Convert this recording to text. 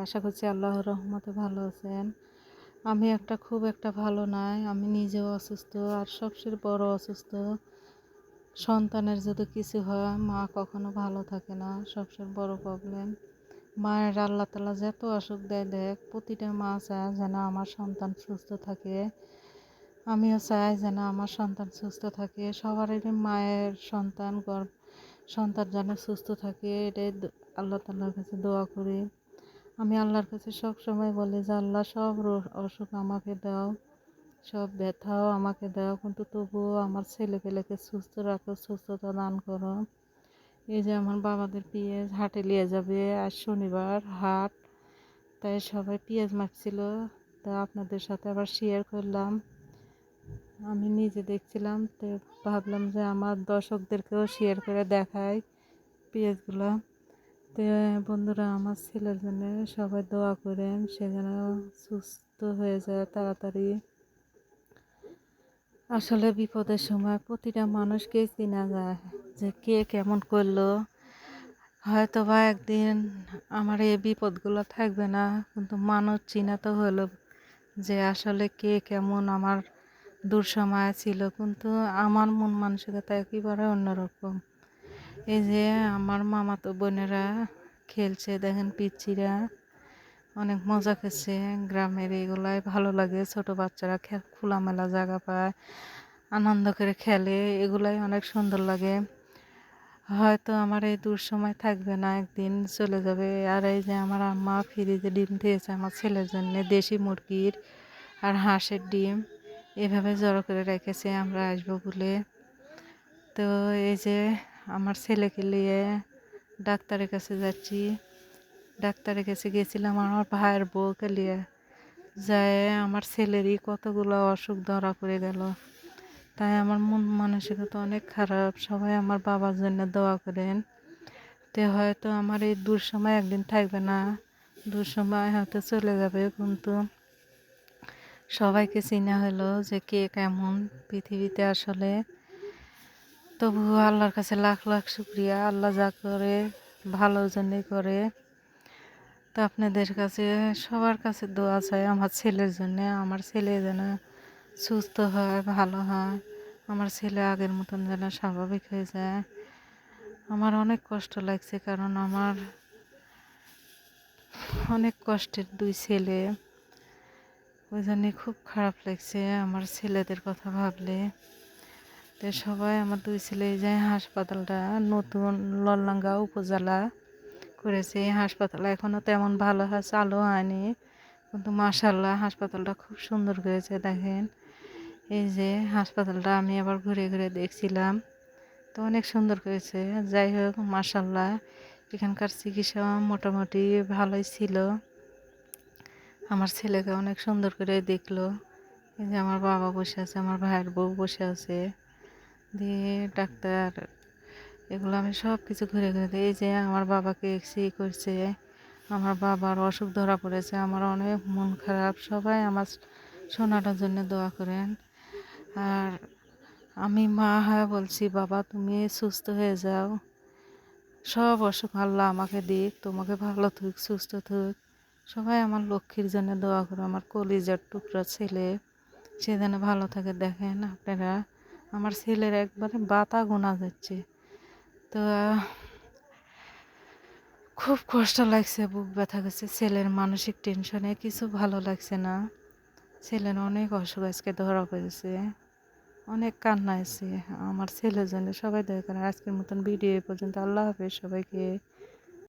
আশা করছি আল্লাহর রহমতে ভালো আছেন। আমি খুব একটা ভালো নাই। আমি নিজেও অসুস্থ, আর সবচেয়ে বড় অসুস্থ সন্তানের যদি কিছু হয়, মা কখনো ভালো থাকে না। সবচেয়ে বড় প্রবলেম মায়ের আল্লাহ তাআলা যত অসুখ দেয় দেখ, প্রতিটা মা চায় যেন আমার সন্তান সুস্থ থাকে। আমিও চাই যেন আমার সন্তান সুস্থ থাকে। সবারই মায়ের সন্তান যেন সুস্থ থাকে, এটাই আল্লাহ তাআলার কাছে দোয়া করি। আমি আল্লাহর কাছে সব সময় বলি যে আল্লাহ, সব অসুখ আমাকে দাও, সব ব্যথাও আমাকে দাও, কিন্তু তবুও আমার ছেলেপেলেকে সুস্থ রাখো, সুস্থতা দান করো। এই যে আমার বাবাদের পেঁয়াজ হাটে নিয়ে যাবে, আজ শনিবার হাট, তাই সবাই পেঁয়াজ মাখছিল। তা আপনাদের সাথে আবার শেয়ার করলাম। আমি নিজে দেখছিলাম, তো ভাবলাম যে আমার দর্শকদেরকেও শেয়ার করে দেখাই পেঁয়াজগুলো। তো বন্ধুরা, আমার ছেলের জন্য সবাই দোয়া করেন, সে যেন সুস্থ হয়ে যায় তাড়াতাড়ি। আসলে বিপদের সময় প্রতিটা মানুষকেই চেনা যায় যে কে কেমন করলো। হয়তো বা একদিন আমার এই বিপদগুলো থাকবে না, কিন্তু মানুষ চিনা তো হলো যে আসলে কে কেমন আমার দুঃসময় ছিল। কিন্তু আমার মন মানসিকতা একেবারে অন্যরকম। এই যে আমার মামাতো বোনেরা খেলছে, দেখেন পিচ্চিরা অনেক মজা করছে। গ্রামের এগুলাই ভালো লাগে, ছোট বাচ্চারা খোলামেলা জায়গা পায়, আনন্দ করে খেলে, এগুলাই অনেক সুন্দর লাগে। হয়তো আমার এই দুঃসময় থাকবে না, একদিন চলে যাবে। আর এই যে আমার আম্মা ফ্রিজে ডিম দিয়েছে আমার ছেলের জন্য, দেশি মুরগির আর হাঁসের ডিম, এভাবে জড়ো করে রেখেছে আমরা আসবো বলে। তো এই যে আমার ছেলেকে নিয়ে ডাক্তারের কাছে যাচ্ছি। ডাক্তারের কাছে গেছিলাম আমার ভাইয়ের বউকে নিয়ে, যায় আমার ছেলেরই কতগুলো অসুখ ধরা পড়ে গেল। তাই আমার মন মানসিকতা অনেক খারাপ। সবাই আমার বাবার জন্য দোয়া করেন। তো হয়তো আমার এই দুঃসময় একদিন থাকবে না, দুঃসময় হয়তো চলে যাবে, কিন্তু সবাইকে চিনা হলো যে কে কেমন পৃথিবীতে আসলে। তবুও আল্লাহর কাছে লাখ লাখ শুক্রিয়া, আল্লাহ যা করে ভালোর জন্যই করে। তো আপনাদের কাছে সবার কাছে দোয়া চাই আমার ছেলের জন্যে। আমার ছেলে যেন সুস্থ হয়, ভালো হয়, আমার ছেলে আগের মতন যেন স্বাভাবিক হয়ে যায়। আমার অনেক কষ্ট লাগছে, কারণ আমার অনেক কষ্টের দুই ছেলে, ওই জন্যে খুব খারাপ লাগছে আমার ছেলেদের কথা ভাবলে। তো সবাই আমার দুই ছেলে যে হাসপাতালটা নতুন ললডাঙ্গা উপজেলা করেছে, এই হাসপাতাল এখনও তেমন ভালো চালু হয়নি, কিন্তু মাশাআল্লাহ হাসপাতালটা খুব সুন্দর করেছে। দেখেন এই যে হাসপাতালটা আমি আবার ঘুরে ঘুরে দেখছিলাম, তো অনেক সুন্দর করেছে। যাই হোক, মাশাআল্লাহ এখানকার চিকিৎসা মোটামুটি ভালোই ছিল। আমার ছেলেকে অনেক সুন্দর করে দেখলো। এই যে আমার বাবা বসে আছে, আমার ভাইয়ের বউ বসে আছে, দিয়ে ডাক্তার এগুলো আমি সব কিছু ঘুরে ঘুরে দিই। এই যে আমার বাবাকে এক্সরে করছে, আমার বাবার অসুখ ধরা পড়েছে, আমার অনেক মন খারাপ। সবাই আমার সোনাটার জন্য দোয়া করেন। আর আমি মা হয়ে বলছি, বাবা তুমি সুস্থ হয়ে যাও, সব অসুখ আল্লাহ আমাকে দিক, তোমাকে ভালো থাক, সুস্থ থাক। সবাই আমার লক্ষ্মীর জন্য দোয়া করো, আমার কলিজার টুকরা ছেলে, সে যেন ভালো থাকে। দেখেন আপনারা, আমার ছেলের একবারে বাতা গোনা যাচ্ছে। তো খুব কষ্ট লাগছে, বুক ব্যথা করছে, ছেলের মানসিক টেনশনে কিছু ভালো লাগছে না। ছেলের অনেক অসুখ আজকে ধরা পড়েছে, অনেক কান্না আসছে আমার ছেলের জন্য। সবাই দয়া করে। আজকের মতন ভিডিও এ পর্যন্ত। আল্লাহ হাফেজ সবাইকে।